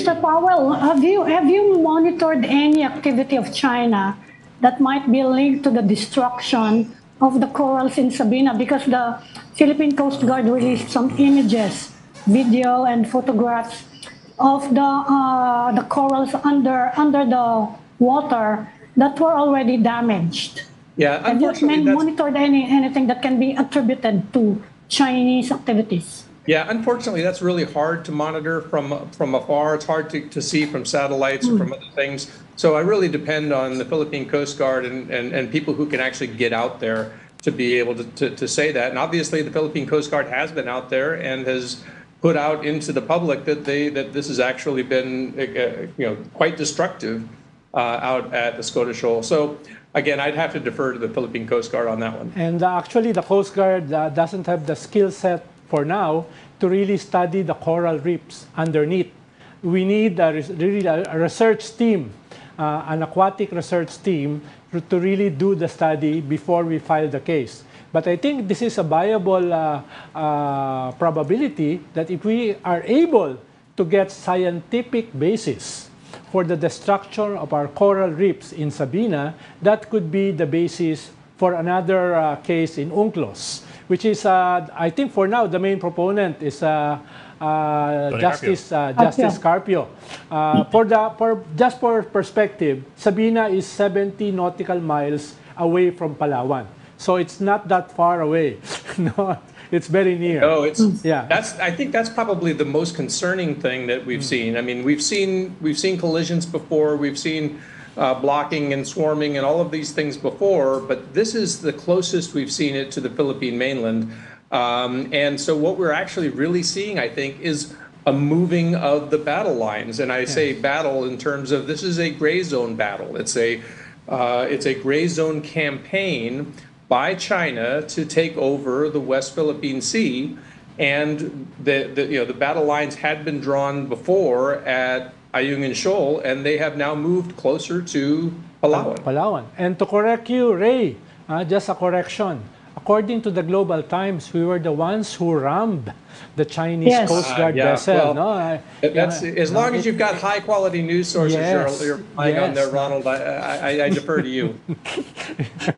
Mr. Powell, have you monitored any activity of China that might be linked to the destruction of the corals in Sabina? Because the Philippine Coast Guard released some images, video, and photographs of the corals under the water that were already damaged. Yeah, Have you unfortunately, monitored anything that can be attributed to Chinese activities? yeah, unfortunately, that's really hard to monitor from afar. It's hard to see from satellites or from other things. So I really depend on the Philippine Coast Guard and people who can actually get out there to be able to say that. And obviously, the Philippine Coast Guard has been out there and has put out into the public that this has actually been quite destructive out at the Scota Shoal. So again, I'd have to defer to the Philippine Coast Guard on that one. And actually, the Coast Guard doesn't have the skill set for now to really study the coral reefs underneath. We need really a research team, an aquatic research team to really do the study before we file the case. But I think this is a viable probability that if we are able to get scientific basis for the destruction of our coral reefs in Sabina, that could be the basis for another case in UNCLOS, which is, I think for now, the main proponent is Justice Carpio. Just for perspective, Sabina is 70 nautical miles away from Palawan. So it's not that far away. No, it's very near. No, I think that's probably the most concerning thing that we've seen. I mean, we've seen collisions before. We've seen blocking and swarming and all of these things before, but this is the closest we've seen it to the Philippine mainland. And so what we're actually really seeing, I think, is a moving of the battle lines. And I say battle in terms of this is a gray zone battle. It's a gray zone campaign by China to take over the West Philippine Sea. And the battle lines had been drawn before at Ayungin Shoal, and they have now moved closer to Palawan. And to correct you, Ray, just a correction. According to the Global Times, we were the ones who rammed the Chinese Coast Guard vessel. Well, that's as long as you've got high-quality news sources you're relying on there, Ronald. I defer to you.